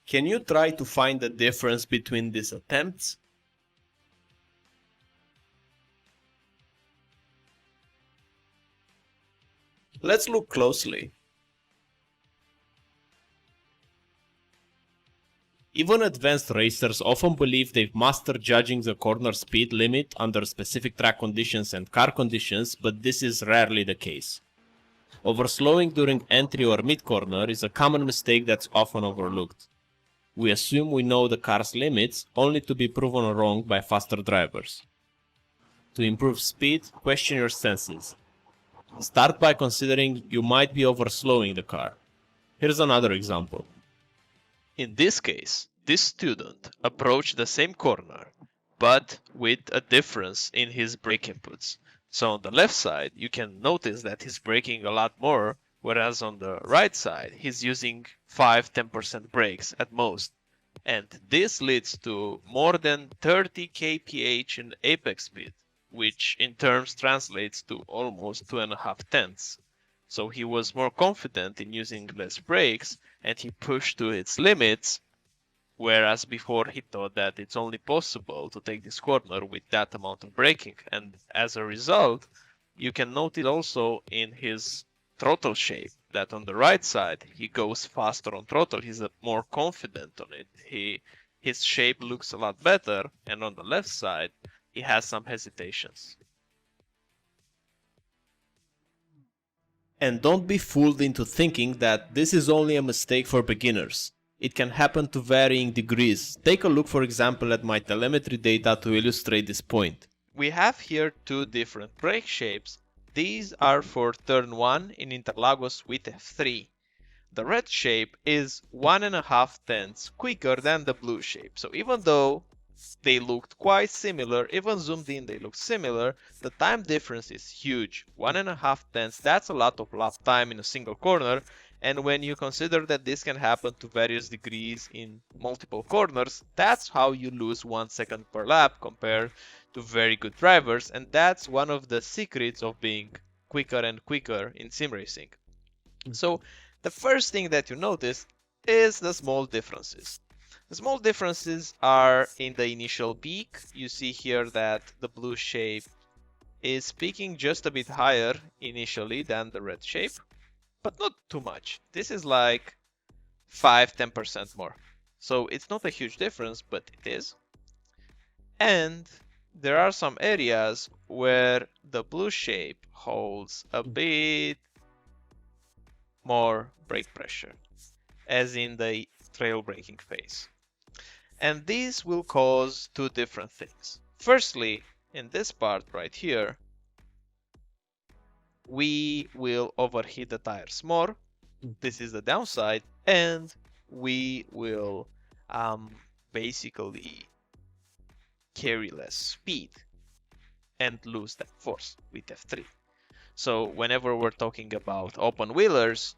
Can you try to find the difference between these attempts? Let's look closely. Even advanced racers often believe they've mastered judging the corner speed limit under specific track conditions and car conditions, but this is rarely the case. Overslowing during entry or mid-corner is a common mistake that's often overlooked. We assume we know the car's limits, only to be proven wrong by faster drivers. To improve speed, question your senses. Start by considering you might be overslowing the car. Here's another example. In this case, this student approached the same corner, but with a difference in his brake inputs. So on the left side, you can notice that he's braking a lot more, whereas on the right side, he's using 5-10% brakes at most. And this leads to more than 30 kph in apex speed, which in terms translates to almost 2.5 tenths. So he was more confident in using less brakes and he pushed to its limits, whereas before he thought that it's only possible to take this corner with that amount of braking. And as a result, you can note it also in his throttle shape, that on the right side he goes faster on throttle, he's more confident on it. His shape looks a lot better, and on the left side he has some hesitations. And don't be fooled into thinking that this is only a mistake for beginners. It can happen to varying degrees. Take a look, for example, at my telemetry data to illustrate this point. We have here two different brake shapes. These are for turn 1 in Interlagos with F3. The red shape is 1.5 tenths quicker than the blue shape. So even though they looked quite similar, even zoomed in they look similar, the time difference is huge. 1.5 tenths, that's a lot of lap time in a single corner, and when you consider that this can happen to various degrees in multiple corners, that's how you lose 1 second per lap compared to very good drivers, and that's one of the secrets of being quicker and quicker in sim racing. So the first thing that you notice is the small differences. The small differences are in the initial peak. You see here that the blue shape is peaking just a bit higher initially than the red shape, but not too much. This is like 5-10% more. So it's not a huge difference, but it is. And there are some areas where the blue shape holds a bit more brake pressure, as in the trail braking phase. And these will cause two different things. Firstly, in this part right here, we will overheat the tires more. This is the downside, and we will basically carry less speed and lose that force with F3. So whenever we're talking about open wheelers,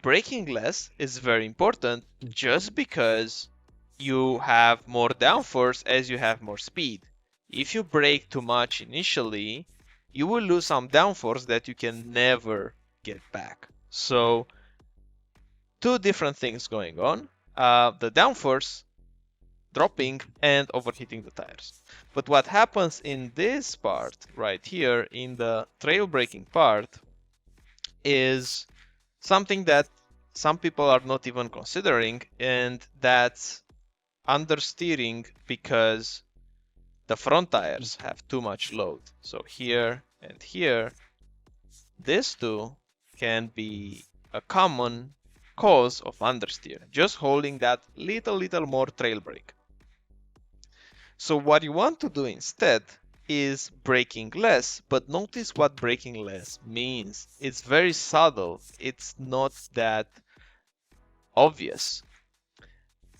braking less is very important just because you have more downforce as you have more speed. If you brake too much initially, you will lose some downforce that you can never get back. So two different things going on. The downforce dropping and overheating the tires. But what happens in this part right here, in the trail braking part, is something that some people are not even considering, and that's understeering because the front tires have too much load. So here and here, these two can be a common cause of understeer, just holding that little more trail brake. So what you want to do instead is braking less, but notice what braking less means. It's very subtle. It's not that obvious.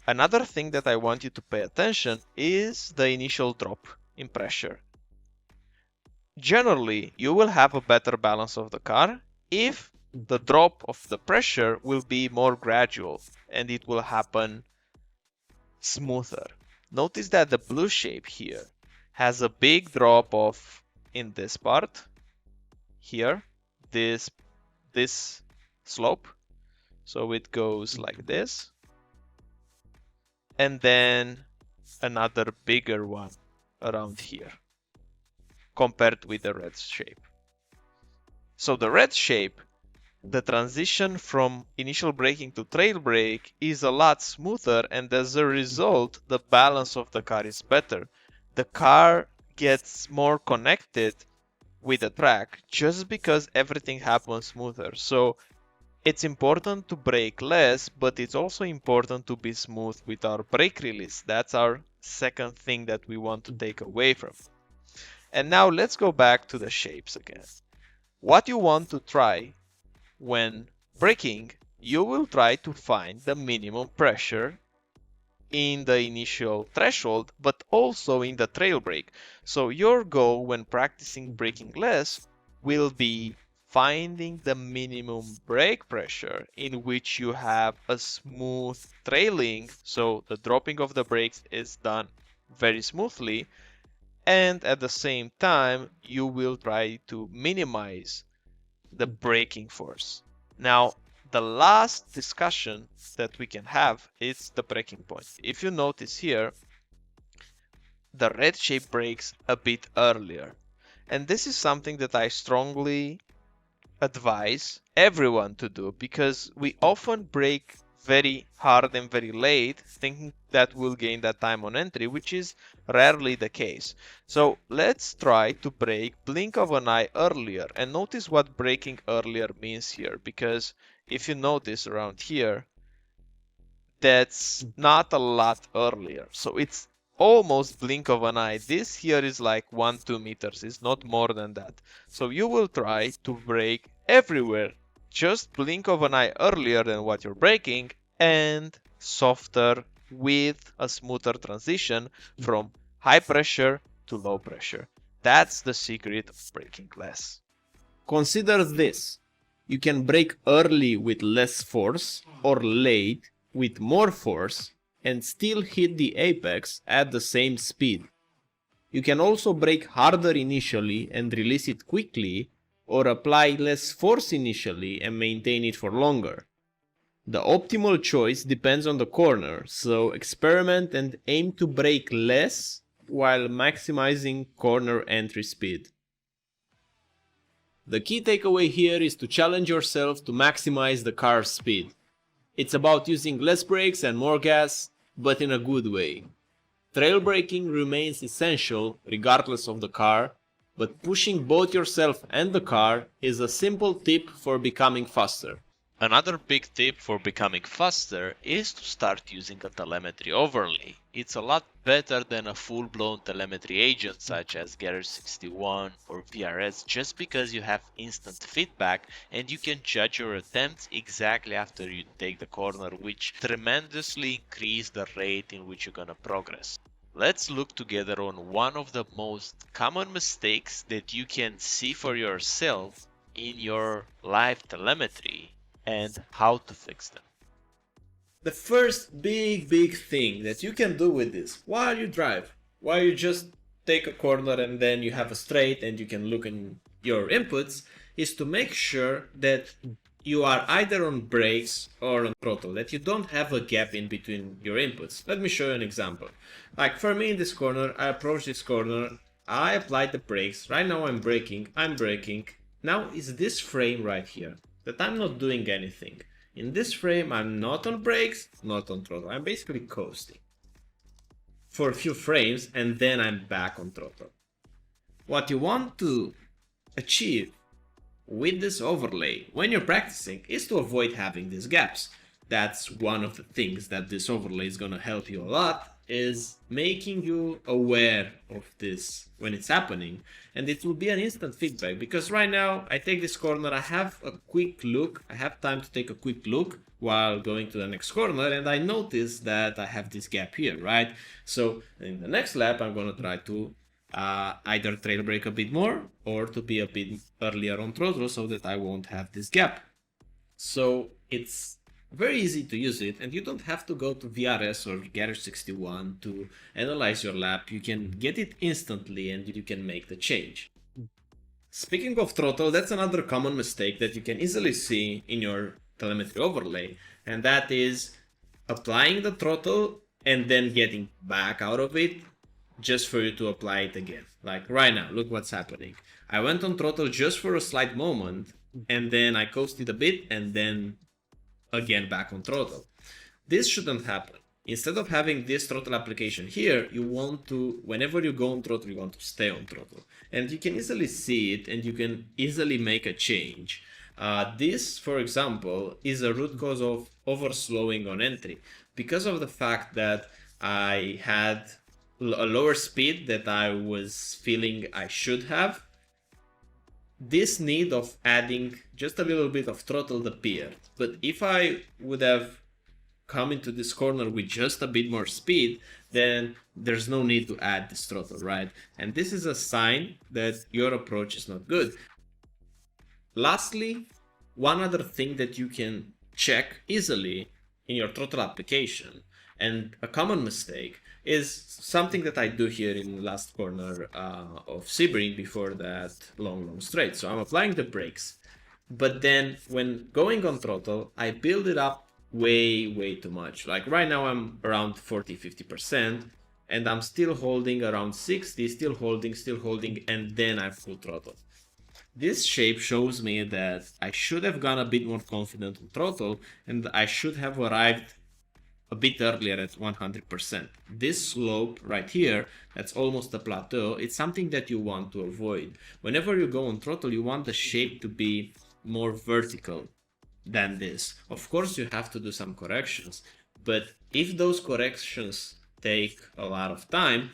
Another thing that I want you to pay attention is the initial drop in pressure. Generally, you will have a better balance of the car if the drop of the pressure will be more gradual and it will happen smoother. Notice that the blue shape here has a big drop off in this part here, this slope. So it goes like this. and then another bigger one around here compared with the red shape. So the red shape, the transition from initial braking to trail brake is a lot smoother, and as a result the balance of the car is better. The car gets more connected with the track just because everything happens smoother. So it's important to brake less, but it's also important to be smooth with our brake release. That's our second thing that we want to take away from it. And now let's go back to the shapes again. What you want to try when braking, you will try to find the minimum pressure in the initial threshold, but also in the trail brake. So your goal when practicing braking less will be finding the minimum brake pressure in which you have a smooth trailing, so the dropping of the brakes is done very smoothly, and at the same time you will try to minimize the braking force. Now, the last discussion that we can have is the braking point. If you notice here, the red shape brakes a bit earlier. And this is something that I strongly advise everyone to do, because we often brake very hard and very late thinking that we'll gain that time on entry, which is rarely the case. So let's try to brake blink of an eye earlier, and notice what braking earlier means here, because if you notice around here, that's not a lot earlier, so it's almost blink of an eye. This here is like 1-2 meters, it's not more than that. So you will try to brake everywhere, just blink of an eye earlier than what you're braking, and softer with a smoother transition from high pressure to low pressure. That's the secret of braking less. Consider this. You can brake early with less force or late with more force and still hit the apex at the same speed. You can also brake harder initially and release it quickly, or apply less force initially and maintain it for longer. The optimal choice depends on the corner, so experiment and aim to brake less while maximizing corner entry speed. The key takeaway here is to challenge yourself to maximize the car's speed. It's about using less brakes and more gas, but in a good way. Trail braking remains essential regardless of the car, but pushing both yourself and the car is a simple tip for becoming faster. Another big tip for becoming faster is to start using a telemetry overlay. It's a lot better than a full-blown telemetry agent such as Garage61 or VRS, just because you have instant feedback and you can judge your attempts exactly after you take the corner, which tremendously increases the rate in which you're gonna progress. Let's look together on one of the most common mistakes that you can see for yourself in your live telemetry and how to fix them. The first big thing that you can do with this while you drive, while you just take a corner and then you have a straight and you can look in your inputs, is to make sure that you are either on brakes or on throttle, that you don't have a gap in between your inputs. Let me show you an example. Like for me in this corner, I approach this corner, I apply the brakes, right now I'm braking. Now is this frame right here, that I'm not doing anything. In this frame, I'm not on brakes, not on throttle. I'm basically coasting for a few frames and then I'm back on throttle. What you want to achieve with this overlay when you're practicing is to avoid having these gaps. That's one of the things that this overlay is going to help you a lot, is making you aware of this when it's happening, and it will be an instant feedback, because right now I take this corner, I have a quick look, I have time to take a quick look while going to the next corner, and I notice that I have this gap here, right? So in the next lap I'm going to try to either trail brake a bit more or to be a bit earlier on throttle so that I won't have this gap. So it's very easy to use it, and you don't have to go to VRS or Garage61 to analyze your lap. You can get it instantly and you can make the change. Speaking of throttle, that's another common mistake that you can easily see in your telemetry overlay, and that is applying the throttle and then getting back out of it just for you to apply it again. Like right now, look what's happening. I went on throttle just for a slight moment, and then I coasted a bit, and then again back on throttle. This shouldn't happen. Instead of having this throttle application here, you want to, whenever you go on throttle, you want to stay on throttle. And you can easily see it, and you can easily make a change. This, for example, is a root cause of overslowing on entry. Because of the fact that I had a lower speed that I was feeling I should have, this need of adding just a little bit of throttle appeared. But if I would have come into this corner with just a bit more speed, then there's no need to add this throttle, right? And this is a sign that your approach is not good. Lastly, one other thing that you can check easily in your throttle application, and a common mistake, is something that I do here in the last corner of Sebring before that long straight. So I'm applying the brakes, but then when going on throttle, I build it up way too much. Like right now I'm around 40-50%, and I'm still holding around 60, still holding, and then I full throttle. This shape shows me that I should have gone a bit more confident on throttle, and I should have arrived a bit earlier at 100%. This slope right here, that's almost a plateau, it's something that you want to avoid. Whenever you go on throttle, you want the shape to be more vertical than this. Of course, you have to do some corrections, but if those corrections take a lot of time,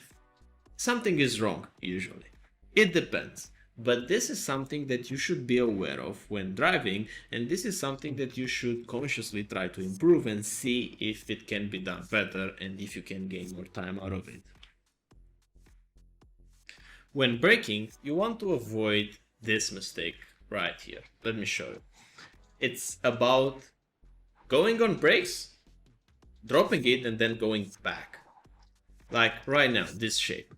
something is wrong usually. It depends. But this is something that you should be aware of when driving, and this is something that you should consciously try to improve and see if it can be done better and if you can gain more time out of it. When braking, you want to avoid this mistake right here. Let me show you. It's about going on brakes, dropping it, and then going back. Like right now, this shape.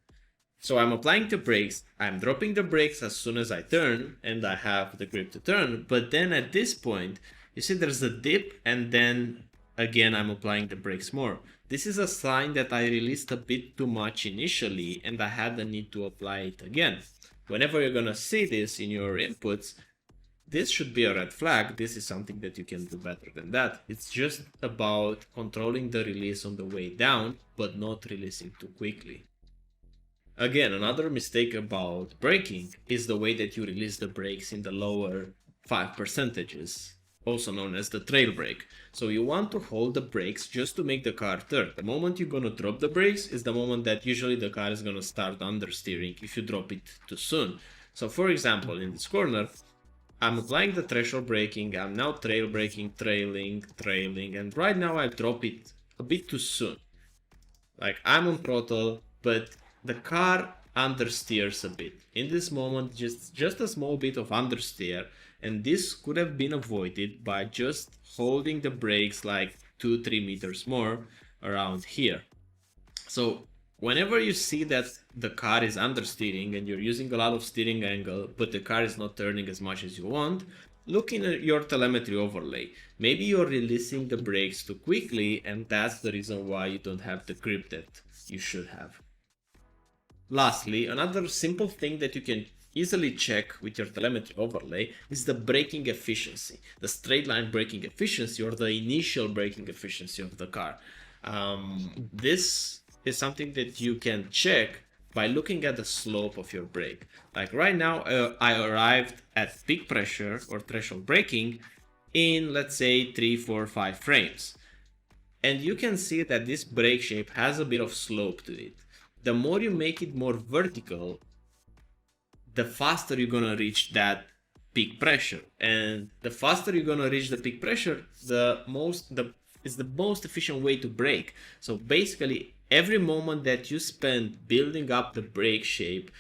So I'm applying the brakes, I'm dropping the brakes as soon as I turn, and I have the grip to turn, but then at this point, you see there's a dip, and then again I'm applying the brakes more. This is a sign that I released a bit too much initially, and I had the need to apply it again. Whenever you're gonna see this in your inputs, this should be a red flag. This is something that you can do better than that. It's just about controlling the release on the way down, but not releasing too quickly. Again, another mistake about braking is the way that you release the brakes in the lower 5%, also known as the trail brake. So you want to hold the brakes just to make the car turn. The moment you're gonna drop the brakes is the moment that usually the car is gonna start understeering if you drop it too soon. So for example, in this corner, I'm applying the threshold braking, I'm now trail braking, trailing, and right now I drop it a bit too soon. Like I'm on throttle, but the car understeers a bit. In this moment, just a small bit of understeer, and this could have been avoided by just holding the brakes like 2-3 meters more around here. So whenever you see that the car is understeering and you're using a lot of steering angle, but the car is not turning as much as you want, look in your telemetry overlay. Maybe you're releasing the brakes too quickly, and that's the reason why you don't have the grip that you should have. Lastly, another simple thing that you can easily check with your telemetry overlay is the braking efficiency, the straight line braking efficiency, or the initial braking efficiency of the car. This is something that you can check by looking at the slope of your brake. Like right now, I arrived at peak pressure or threshold braking in, let's say, 3, 4, 5 frames. And you can see that this brake shape has a bit of slope to it. The more you make it more vertical, the faster you're gonna reach that peak pressure. And the faster you're gonna reach the peak pressure, is the most efficient way to brake. So basically, every moment that you spend building up the brake shape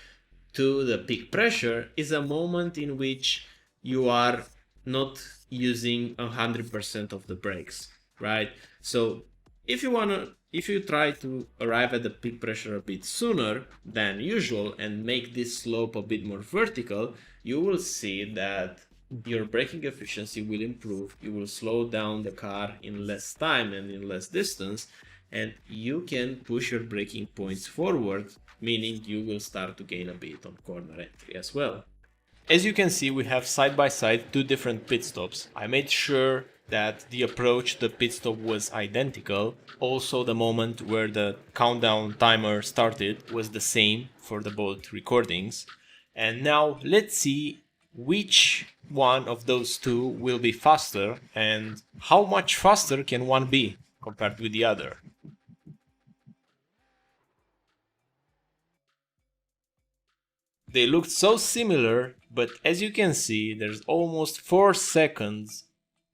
to the peak pressure is a moment in which you are not using 100% of the brakes, right? So if you try to arrive at the peak pressure a bit sooner than usual and make this slope a bit more vertical, you will see that your braking efficiency will improve. You will slow down the car in less time and in less distance, and you can push your braking points forward, meaning you will start to gain a bit on corner entry as well. As you can see, we have side by side two different pit stops. I made sure that the approach the pit stop was identical. Also, the moment where the countdown timer started was the same for the both recordings. And now let's see which one of those two will be faster and how much faster can one be compared with the other. They looked so similar, but as you can see, there's almost 4 seconds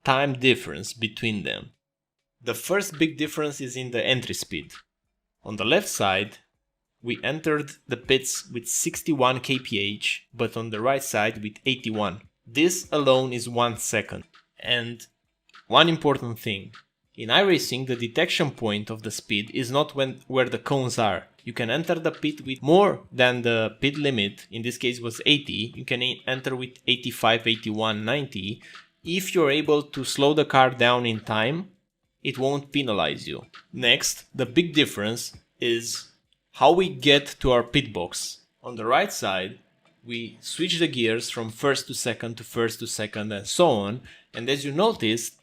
time difference between them. The first big difference is in the entry speed. On the left side, we entered the pits with 61 kph, but on the right side with 81. This alone is 1 second. And one important thing, in iRacing the detection point of the speed is not where the cones are. You can enter the pit with more than the pit limit, in this case was 80, you can enter with 85, 81, 90. If you're able to slow the car down in time, it won't penalize you. Next, the big difference is how we get to our pit box. On the right side, we switch the gears from first to second to first to second and so on. And as you noticed,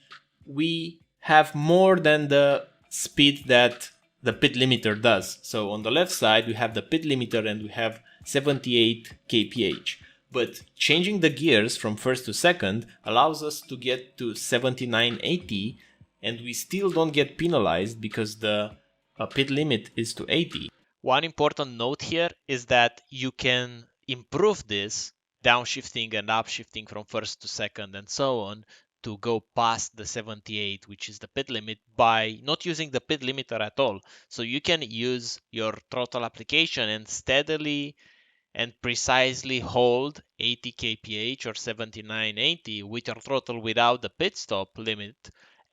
we have more than the speed that the pit limiter does. So on the left side, we have the pit limiter and we have 78 kph. But changing the gears from first to second allows us to get to 7980, and we still don't get penalized because the pit limit is to 80. One important note here is that you can improve this downshifting and upshifting from first to second and so on to go past the 78, which is the pit limit, by not using the pit limiter at all. So you can use your throttle application and steadily and precisely hold 80 kph or 7980 with your throttle without the pit stop limit,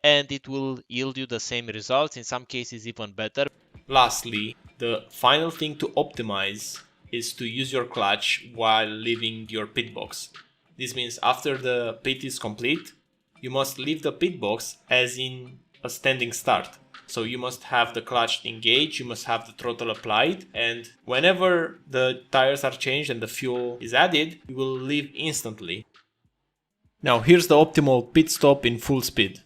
and it will yield you the same results, in some cases even better. Lastly, the final thing to optimize is to use your clutch while leaving your pit box. This means after the pit is complete, you must leave the pit box as in a standing start. So you must have the clutch engaged, you must have the throttle applied, and whenever the tires are changed and the fuel is added, you will leave instantly. Now here's the optimal pit stop in full speed.